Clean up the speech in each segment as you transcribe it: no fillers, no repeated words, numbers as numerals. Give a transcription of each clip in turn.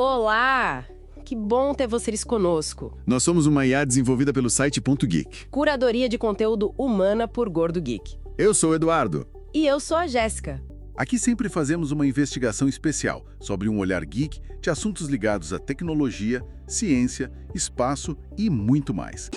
Olá! Que bom ter vocês conosco. Nós somos uma IA desenvolvida pelo site .geek. Curadoria de conteúdo humana por Gordo Geek. Eu sou o Eduardo. E eu sou a Jéssica. Aqui sempre fazemos uma investigação especial sobre um olhar geek de assuntos ligados à tecnologia, ciência, espaço e muito mais.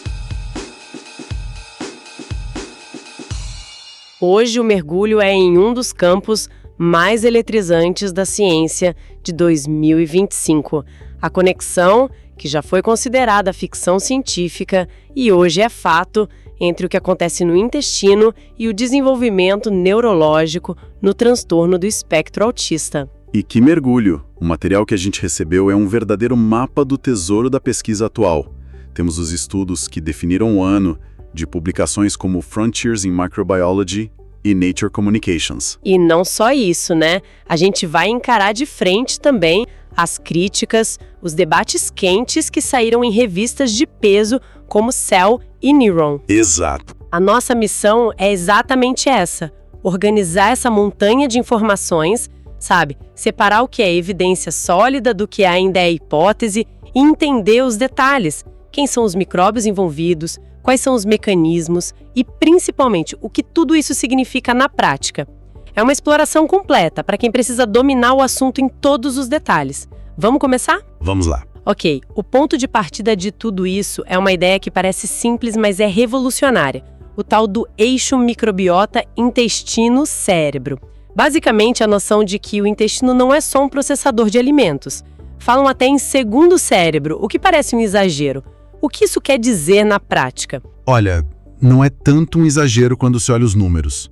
Hoje o mergulho é em um dos campos mais eletrizantes da ciência de 2025. A conexão, que já foi considerada ficção científica e hoje é fato, entre o que acontece no intestino e o desenvolvimento neurológico no transtorno do espectro autista. E que mergulho! O material que a gente recebeu é um verdadeiro mapa do tesouro da pesquisa atual. Temos os estudos que definiram o ano, de publicações como Frontiers in Microbiology e Nature Communications. E não só isso, né? A gente vai encarar de frente também as críticas, os debates quentes que saíram em revistas de peso como Cell e Neuron. Exato. A nossa missão é exatamente essa: organizar essa montanha de informações, sabe? Separar o que é evidência sólida do que ainda é hipótese e entender os detalhes. Quem são os micróbios envolvidos, quais são os mecanismos e, principalmente, o que tudo isso significa na prática. É uma exploração completa para quem precisa dominar o assunto em todos os detalhes. Vamos começar? Vamos lá. Ok, o ponto de partida de tudo isso é uma ideia que parece simples, mas é revolucionária. O tal do eixo microbiota intestino-cérebro. Basicamente, a noção de que o intestino não é só um processador de alimentos. Falam até em segundo cérebro, o que parece um exagero. O que isso quer dizer na prática? Olha, não é tanto um exagero quando se olha os números.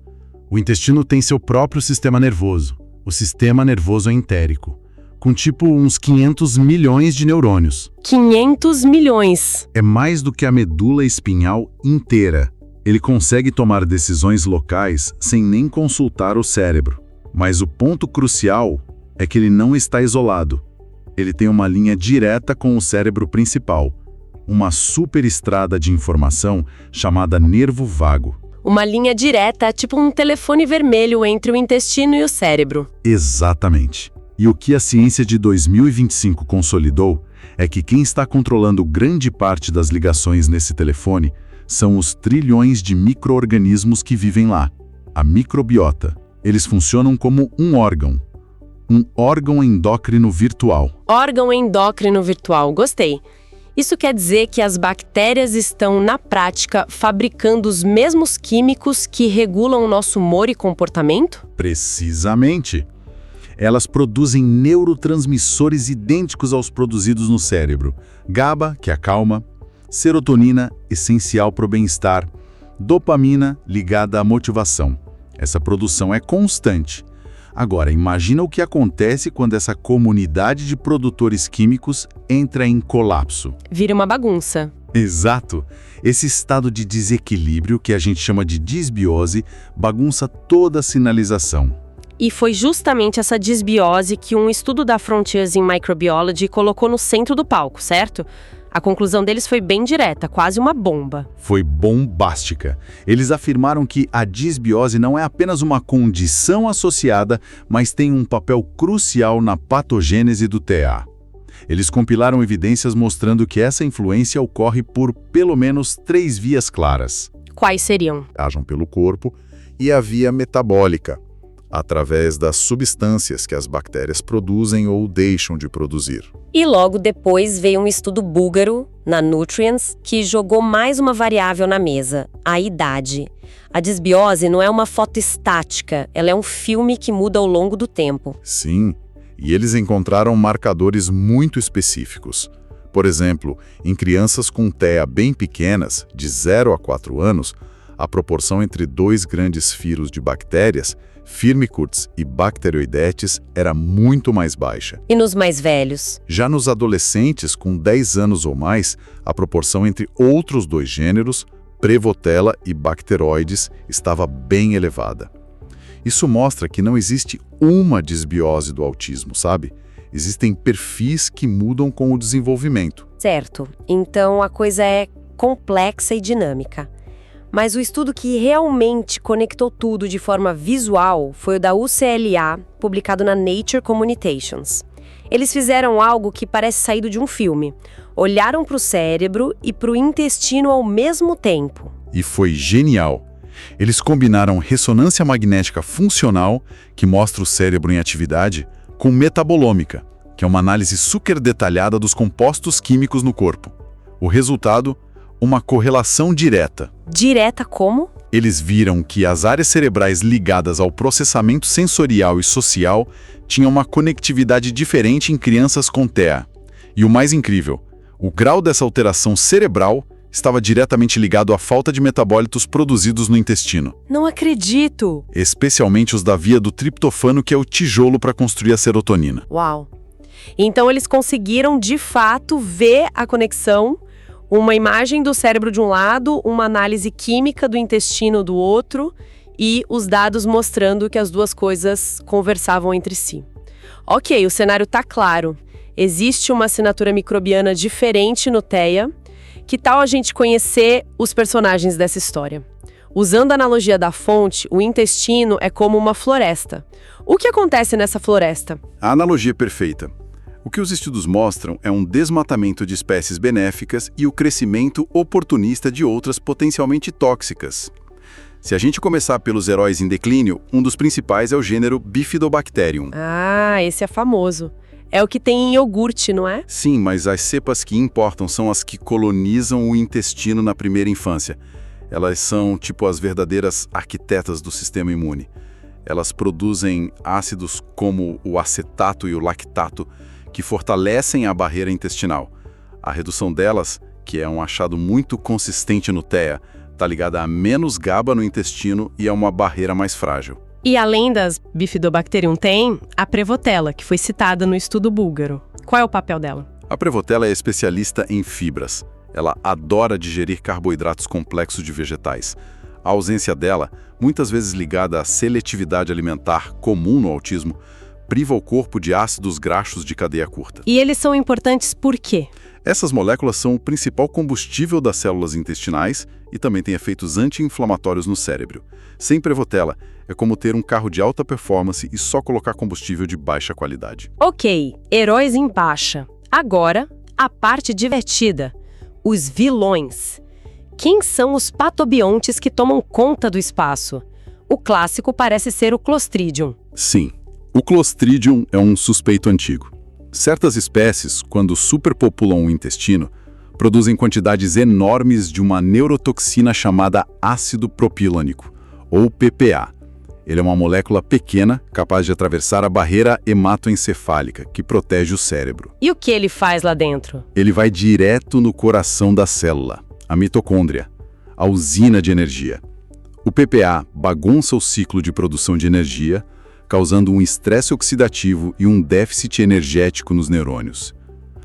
O intestino tem seu próprio sistema nervoso, o sistema nervoso entérico, com tipo uns 500 milhões de neurônios. 500 milhões! É mais do que a medula espinhal inteira. Ele consegue tomar decisões locais sem nem consultar o cérebro. Mas o ponto crucial é que ele não está isolado. Ele tem uma linha direta com o cérebro principal, uma superestrada de informação chamada nervo vago. Uma linha direta, tipo um telefone vermelho entre o intestino e o cérebro. Exatamente. E o que a ciência de 2025 consolidou é que quem está controlando grande parte das ligações nesse telefone são os trilhões de micro-organismos que vivem lá, a microbiota. Eles funcionam como um órgão endócrino virtual. Órgão endócrino virtual, gostei. Isso quer dizer que as bactérias estão, na prática, fabricando os mesmos químicos que regulam o nosso humor e comportamento? Precisamente. Elas produzem neurotransmissores idênticos aos produzidos no cérebro. GABA, que acalma, serotonina, essencial para o bem-estar, dopamina, ligada à motivação. Essa produção é constante. Agora, imagina o que acontece quando essa comunidade de produtores químicos entra em colapso. Vira uma bagunça. Exato. Esse estado de desequilíbrio, que a gente chama de disbiose, bagunça toda a sinalização. E foi justamente essa disbiose que um estudo da Frontiers in Microbiology colocou no centro do palco, certo? A conclusão deles foi bem direta, quase uma bomba. Foi bombástica. Eles afirmaram que a disbiose não é apenas uma condição associada, mas tem um papel crucial na patogênese do TA. Eles compilaram evidências mostrando que essa influência ocorre por pelo menos 3 vias claras. Quais seriam? Agem pelo corpo e a via metabólica, através das substâncias que as bactérias produzem ou deixam de produzir. E logo depois veio um estudo búlgaro, na Nutrients, que jogou mais uma variável na mesa, a idade. A disbiose não é uma foto estática, ela é um filme que muda ao longo do tempo. Sim, e eles encontraram marcadores muito específicos. Por exemplo, em crianças com TEA bem pequenas, de 0 a 4 anos, a proporção entre 2 grandes filos de bactérias, Firmicutes e Bacteroidetes, era muito mais baixa. E nos mais velhos? Já nos adolescentes com 10 anos ou mais, a proporção entre outros 2 gêneros, Prevotella e Bacteroides, estava bem elevada. Isso mostra que não existe uma disbiose do autismo, sabe? Existem perfis que mudam com o desenvolvimento. Certo. Então a coisa é complexa e dinâmica. Mas o estudo que realmente conectou tudo de forma visual foi o da UCLA, publicado na Nature Communications. Eles fizeram algo que parece saído de um filme. Olharam para o cérebro e para o intestino ao mesmo tempo. E foi genial. Eles combinaram ressonância magnética funcional, que mostra o cérebro em atividade, com metabolômica, que é uma análise super detalhada dos compostos químicos no corpo. O resultado, uma correlação direta. Direta como? Eles viram que as áreas cerebrais ligadas ao processamento sensorial e social tinham uma conectividade diferente em crianças com TEA. E o mais incrível, o grau dessa alteração cerebral estava diretamente ligado à falta de metabólitos produzidos no intestino. Não acredito! Especialmente os da via do triptofano, que é o tijolo para construir a serotonina. Uau! Então eles conseguiram, de fato, ver a conexão, uma imagem do cérebro de um lado, uma análise química do intestino do outro e os dados mostrando que as duas coisas conversavam entre si. Ok, o cenário está claro. Existe uma assinatura microbiana diferente no TEA. Que tal a gente conhecer os personagens dessa história? Usando a analogia da fonte, o intestino é como uma floresta. O que acontece nessa floresta? A analogia é perfeita. O que os estudos mostram é um desmatamento de espécies benéficas e o crescimento oportunista de outras potencialmente tóxicas. Se a gente começar pelos heróis em declínio, um dos principais é o gênero Bifidobacterium. Ah, esse é famoso. É o que tem em iogurte, não é? Sim, mas as cepas que importam são as que colonizam o intestino na primeira infância. Elas são tipo as verdadeiras arquitetas do sistema imune. Elas produzem ácidos como o acetato e o lactato, que fortalecem a barreira intestinal. A redução delas, que é um achado muito consistente no TEA, está ligada a menos GABA no intestino e a uma barreira mais frágil. E além das Bifidobacterium tem a Prevotella, que foi citada no estudo búlgaro. Qual é o papel dela? A Prevotella é especialista em fibras. Ela adora digerir carboidratos complexos de vegetais. A ausência dela, muitas vezes ligada à seletividade alimentar comum no autismo, priva o corpo de ácidos graxos de cadeia curta. E eles são importantes por quê? Essas moléculas são o principal combustível das células intestinais e também têm efeitos anti-inflamatórios no cérebro. Sem Prevotella, é como ter um carro de alta performance e só colocar combustível de baixa qualidade. Ok, heróis em baixa. Agora, a parte divertida. Os vilões. Quem são os patobiontes que tomam conta do espaço? O clássico parece ser o Clostridium. Sim, o Clostridium é um suspeito antigo. Certas espécies, quando superpopulam o intestino, produzem quantidades enormes de uma neurotoxina chamada ácido propilônico, ou PPA. Ele é uma molécula pequena, capaz de atravessar a barreira hematoencefálica, que protege o cérebro. E o que ele faz lá dentro? Ele vai direto no coração da célula, a mitocôndria, a usina de energia. O PPA bagunça o ciclo de produção de energia, causando um estresse oxidativo e um déficit energético nos neurônios.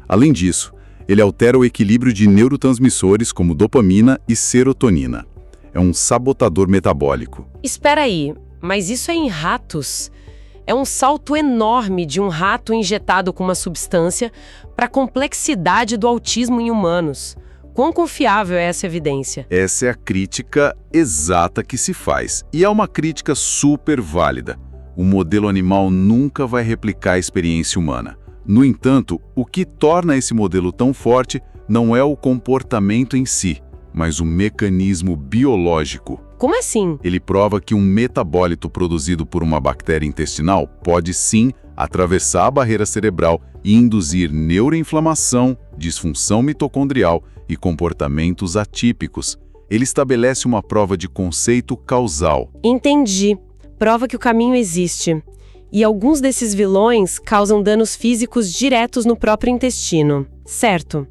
Além disso, ele altera o equilíbrio de neurotransmissores como dopamina e serotonina. É um sabotador metabólico. Espera aí, mas isso é em ratos? É um salto enorme de um rato injetado com uma substância para a complexidade do autismo em humanos. Quão confiável é essa evidência? Essa é a crítica exata que se faz, e é uma crítica super válida. O modelo animal nunca vai replicar a experiência humana. No entanto, o que torna esse modelo tão forte não é o comportamento em si, mas o mecanismo biológico. Como assim? Ele prova que um metabólito produzido por uma bactéria intestinal pode sim atravessar a barreira cerebral e induzir neuroinflamação, disfunção mitocondrial e comportamentos atípicos. Ele estabelece uma prova de conceito causal. Entendi. Prova que o caminho existe. E alguns desses vilões causam danos físicos diretos no próprio intestino. Certo.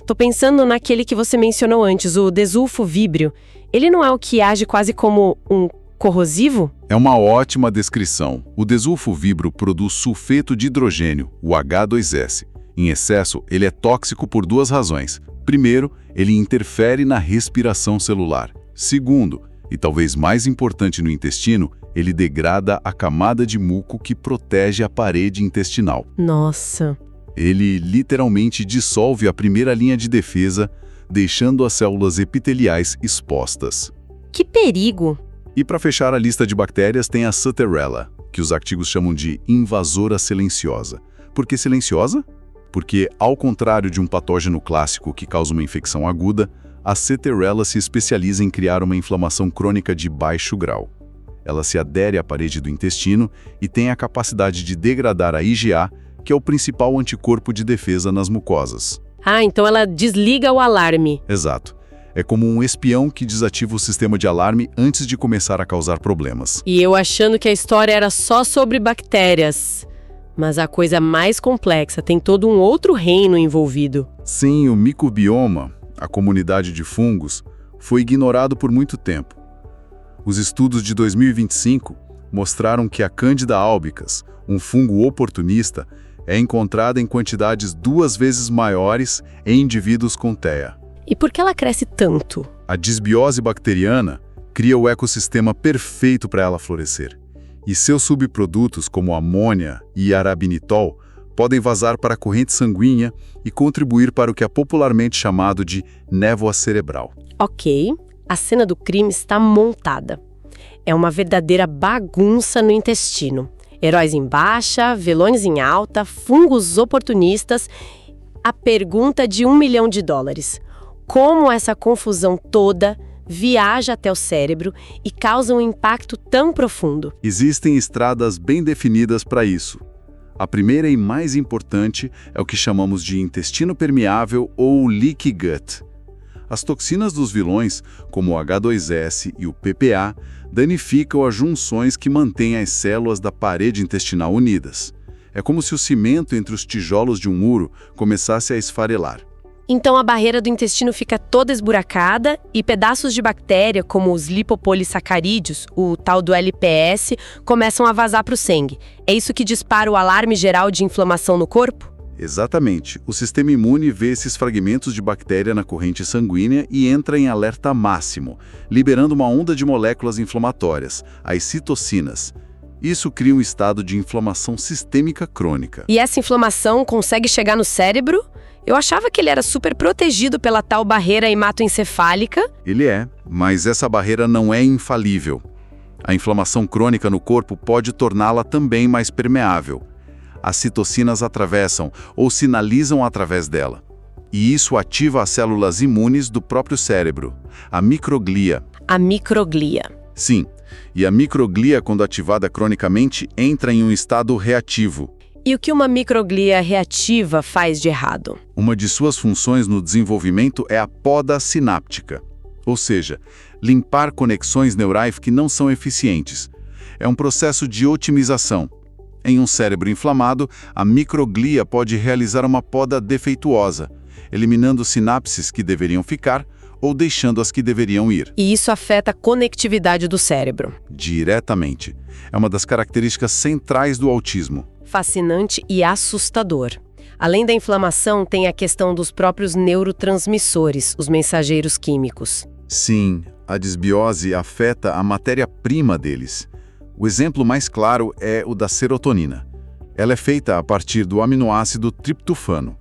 Tô pensando naquele que você mencionou antes, o desulfo víbrio. Ele não é o que age quase como um corrosivo? É uma ótima descrição. O desulfo víbrio produz sulfeto de hidrogênio, o H2S. Em excesso, ele é tóxico por duas razões. Primeiro, ele interfere na respiração celular. Segundo, e talvez mais importante no intestino, ele degrada a camada de muco que protege a parede intestinal. Nossa! Ele literalmente dissolve a primeira linha de defesa, deixando as células epiteliais expostas. Que perigo! E para fechar a lista de bactérias tem a Sutterella, que os artigos chamam de invasora silenciosa. Por que silenciosa? Porque, ao contrário de um patógeno clássico que causa uma infecção aguda, a Ceterella se especializa em criar uma inflamação crônica de baixo grau. Ela se adere à parede do intestino e tem a capacidade de degradar a IgA, que é o principal anticorpo de defesa nas mucosas. Ah, então ela desliga o alarme. Exato. É como um espião que desativa o sistema de alarme antes de começar a causar problemas. E eu achando que a história era só sobre bactérias. Mas a coisa é mais complexa, tem todo um outro reino envolvido. Sim, o microbioma, a comunidade de fungos, foi ignorado por muito tempo. Os estudos de 2025 mostraram que a Candida albicans, um fungo oportunista, é encontrada em quantidades 2 vezes maiores em indivíduos com TEA. E por que ela cresce tanto? A disbiose bacteriana cria o ecossistema perfeito para ela florescer. E seus subprodutos, como amônia e arabinitol, podem vazar para a corrente sanguínea e contribuir para o que é popularmente chamado de névoa cerebral. Ok, a cena do crime está montada. É uma verdadeira bagunça no intestino. Heróis em baixa, vilões em alta, fungos oportunistas. A pergunta de $1 milhão. Como essa confusão toda viaja até o cérebro e causa um impacto tão profundo? Existem estradas bem definidas para isso. A primeira e mais importante é o que chamamos de intestino permeável ou leaky gut. As toxinas dos vilões, como o H2S e o PPA, danificam as junções que mantêm as células da parede intestinal unidas. É como se o cimento entre os tijolos de um muro começasse a esfarelar. Então a barreira do intestino fica toda esburacada e pedaços de bactéria, como os lipopolissacarídeos, o tal do LPS, começam a vazar para o sangue. É isso que dispara o alarme geral de inflamação no corpo? Exatamente. O sistema imune vê esses fragmentos de bactéria na corrente sanguínea e entra em alerta máximo, liberando uma onda de moléculas inflamatórias, as citocinas. Isso cria um estado de inflamação sistêmica crônica. E essa inflamação consegue chegar no cérebro? Eu achava que ele era super protegido pela tal barreira hematoencefálica. Ele é, mas essa barreira não é infalível. A inflamação crônica no corpo pode torná-la também mais permeável. As citocinas atravessam ou sinalizam através dela. E isso ativa as células imunes do próprio cérebro, a microglia. A microglia. Sim, e a microglia, quando ativada cronicamente, entra em um estado reativo. E o que uma microglia reativa faz de errado? Uma de suas funções no desenvolvimento é a poda sináptica, ou seja, limpar conexões neurais que não são eficientes. É um processo de otimização. Em um cérebro inflamado, a microglia pode realizar uma poda defeituosa, eliminando sinapses que deveriam ficar ou deixando as que deveriam ir. E isso afeta a conectividade do cérebro. Diretamente. É uma das características centrais do autismo. Fascinante e assustador. Além da inflamação, tem a questão dos próprios neurotransmissores, os mensageiros químicos. Sim, a disbiose afeta a matéria-prima deles. O exemplo mais claro é o da serotonina. Ela é feita a partir do aminoácido triptofano.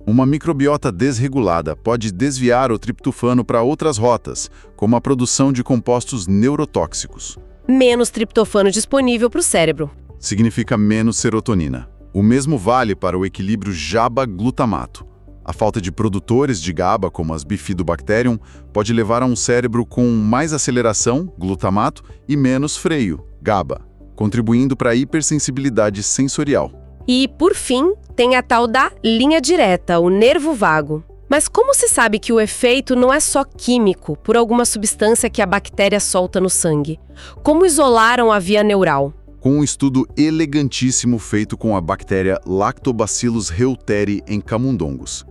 Uma microbiota desregulada pode desviar o triptofano para outras rotas, como a produção de compostos neurotóxicos. Menos triptofano disponível para o cérebro. Significa menos serotonina. O mesmo vale para o equilíbrio GABA-glutamato. A falta de produtores de GABA, como as Bifidobacterium, pode levar a um cérebro com mais aceleração, glutamato, e menos freio, GABA, contribuindo para a hipersensibilidade sensorial. E, por fim, tem a tal da linha direta, o nervo vago. Mas como se sabe que o efeito não é só químico, por alguma substância que a bactéria solta no sangue? Como isolaram a via neural? Com um estudo elegantíssimo feito com a bactéria Lactobacillus reuteri em camundongos.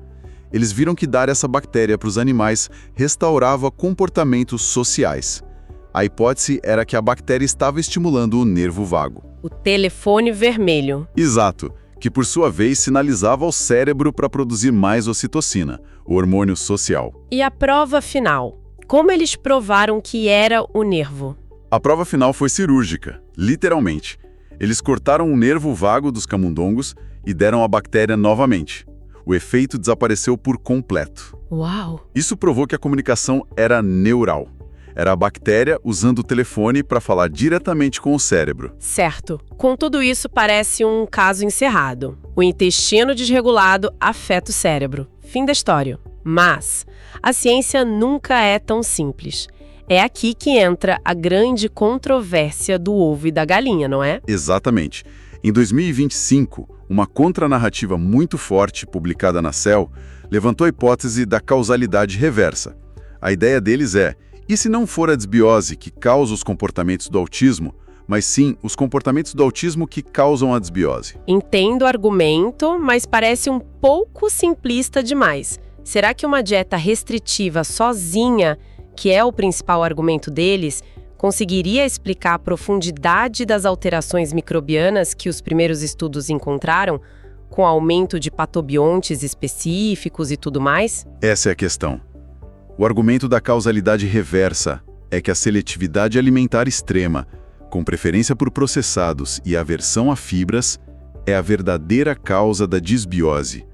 Eles viram que dar essa bactéria para os animais restaurava comportamentos sociais. A hipótese era que a bactéria estava estimulando o nervo vago. O telefone vermelho. Exato, que por sua vez sinalizava ao cérebro para produzir mais ocitocina, o hormônio social. E a prova final? Como eles provaram que era o nervo? A prova final foi cirúrgica, literalmente. Eles cortaram o nervo vago dos camundongos e deram a bactéria novamente. O efeito desapareceu por completo. Uau! Isso provou que a comunicação era neural. Era a bactéria usando o telefone para falar diretamente com o cérebro. Certo. Com tudo isso, parece um caso encerrado. O intestino desregulado afeta o cérebro. Fim da história. Mas a ciência nunca é tão simples. É aqui que entra a grande controvérsia do ovo e da galinha, não é? Exatamente. Em 2025, uma contranarrativa muito forte, publicada na Cell, levantou a hipótese da causalidade reversa. A ideia deles é, e se não for a desbiose que causa os comportamentos do autismo, mas sim os comportamentos do autismo que causam a desbiose? Entendo o argumento, mas parece um pouco simplista demais. Será que uma dieta restritiva sozinha, que é o principal argumento deles, conseguiria explicar a profundidade das alterações microbianas que os primeiros estudos encontraram, com aumento de patobiontes específicos e tudo mais? Essa é a questão. O argumento da causalidade reversa é que a seletividade alimentar extrema, com preferência por processados e aversão a fibras, é a verdadeira causa da disbiose.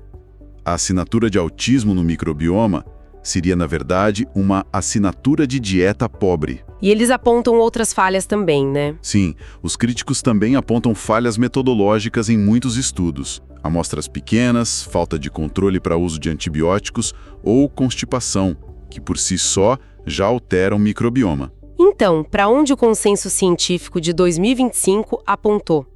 A assinatura de autismo no microbioma seria, na verdade, uma assinatura de dieta pobre. E eles apontam outras falhas também, né? Sim, os críticos também apontam falhas metodológicas em muitos estudos. Amostras pequenas, falta de controle para uso de antibióticos ou constipação, que por si só já alteram o microbioma. Então, para onde o consenso científico de 2025 apontou?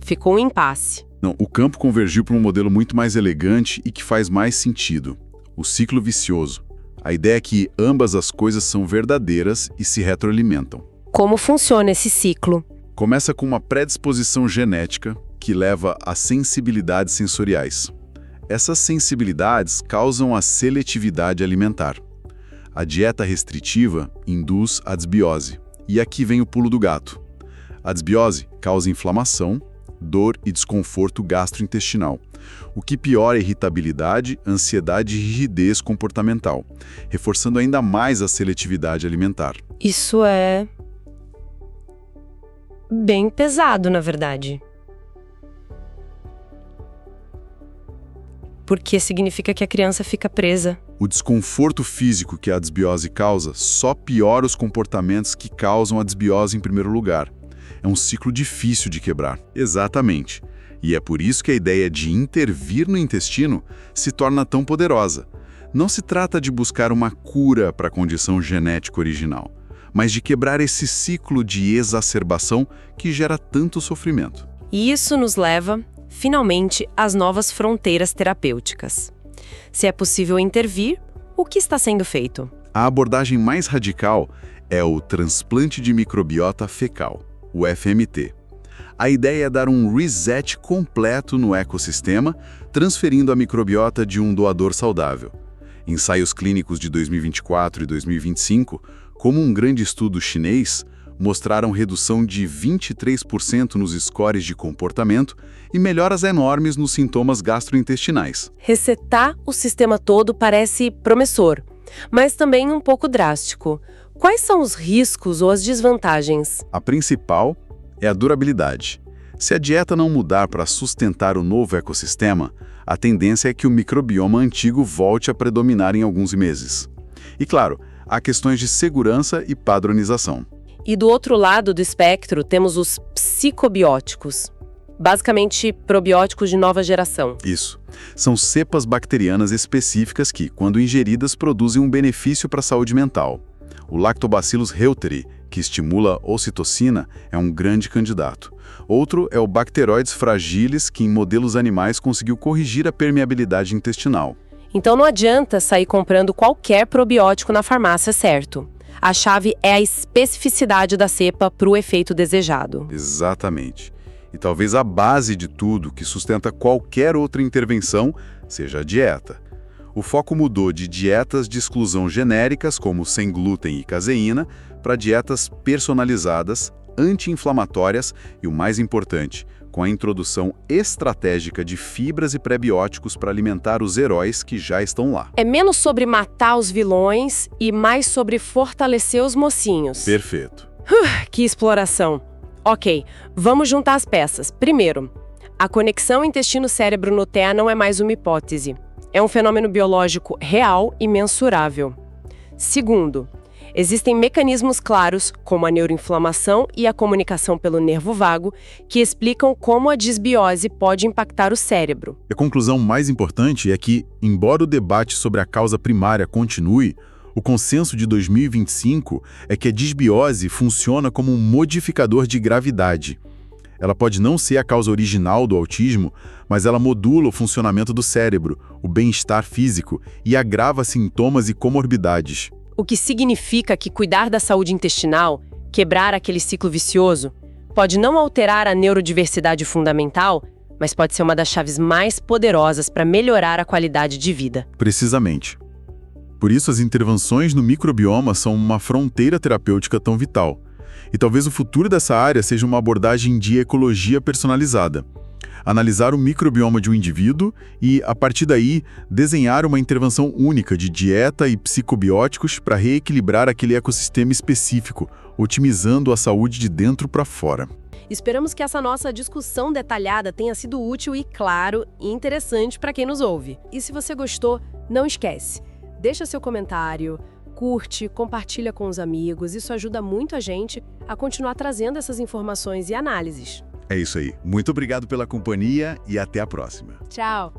Ficou um impasse. Não, o campo convergiu para um modelo muito mais elegante e que faz mais sentido. O ciclo vicioso. A ideia é que ambas as coisas são verdadeiras e se retroalimentam. Como funciona esse ciclo? Começa com uma predisposição genética que leva a sensibilidades sensoriais. Essas sensibilidades causam a seletividade alimentar. A dieta restritiva induz a desbiose. E aqui vem o pulo do gato. A desbiose causa inflamação, dor e desconforto gastrointestinal, o que piora a irritabilidade, ansiedade e rigidez comportamental, reforçando ainda mais a seletividade alimentar. Isso é bem pesado, na verdade. Porque significa que a criança fica presa. O desconforto físico que a desbiose causa só piora os comportamentos que causam a desbiose em primeiro lugar. É um ciclo difícil de quebrar. Exatamente. E é por isso que a ideia de intervir no intestino se torna tão poderosa. Não se trata de buscar uma cura para a condição genética original, mas de quebrar esse ciclo de exacerbação que gera tanto sofrimento. E isso nos leva, finalmente, às novas fronteiras terapêuticas. Se é possível intervir, o que está sendo feito? A abordagem mais radical é o transplante de microbiota fecal, o FMT. A ideia é dar um reset completo no ecossistema, transferindo a microbiota de um doador saudável. Ensaios clínicos de 2024 e 2025, como um grande estudo chinês, mostraram redução de 23% nos scores de comportamento e melhoras enormes nos sintomas gastrointestinais. Resetar o sistema todo parece promissor, mas também um pouco drástico. Quais são os riscos ou as desvantagens? A principal é a durabilidade. Se a dieta não mudar para sustentar o novo ecossistema, a tendência é que o microbioma antigo volte a predominar em alguns meses. E claro, há questões de segurança e padronização. E do outro lado do espectro temos os psicobióticos, basicamente probióticos de nova geração. Isso. São cepas bacterianas específicas que, quando ingeridas, produzem um benefício para a saúde mental. O Lactobacillus reuteri, que estimula ocitocina, é um grande candidato. Outro é o Bacteroides fragilis, que em modelos animais conseguiu corrigir a permeabilidade intestinal. Então não adianta sair comprando qualquer probiótico na farmácia, certo? A chave é a especificidade da cepa para o efeito desejado. Exatamente. E talvez a base de tudo que sustenta qualquer outra intervenção seja a dieta. O foco mudou de dietas de exclusão genéricas, como sem glúten e caseína, para dietas personalizadas, anti-inflamatórias e, o mais importante, com a introdução estratégica de fibras e prebióticos para alimentar os heróis que já estão lá. É menos sobre matar os vilões e mais sobre fortalecer os mocinhos. Perfeito. Que exploração. Ok, vamos juntar as peças. Primeiro, a conexão intestino-cérebro no TEA não é mais uma hipótese. É um fenômeno biológico real e mensurável. Segundo, Existem mecanismos claros, como a neuroinflamação e a comunicação pelo nervo vago, que explicam como a disbiose pode impactar o cérebro. A conclusão mais importante é que, embora o debate sobre a causa primária continue, o consenso de 2025 é que a disbiose funciona como um modificador de gravidade. Ela pode não ser a causa original do autismo, mas ela modula o funcionamento do cérebro, o bem-estar físico e agrava sintomas e comorbidades. O que significa que cuidar da saúde intestinal, quebrar aquele ciclo vicioso, pode não alterar a neurodiversidade fundamental, mas pode ser uma das chaves mais poderosas para melhorar a qualidade de vida. Precisamente. Por isso, as intervenções no microbioma são uma fronteira terapêutica tão vital. E talvez o futuro dessa área seja uma abordagem de ecologia personalizada. Analisar o microbioma de um indivíduo e, a partir daí, desenhar uma intervenção única de dieta e psicobióticos para reequilibrar aquele ecossistema específico, otimizando a saúde de dentro para fora. Esperamos que essa nossa discussão detalhada tenha sido útil e, claro, interessante para quem nos ouve. E se você gostou, não esquece. Deixa seu comentário, curte, compartilha com os amigos. Isso ajuda muito a gente a continuar trazendo essas informações e análises. É isso aí. Muito obrigado pela companhia e até a próxima. Tchau!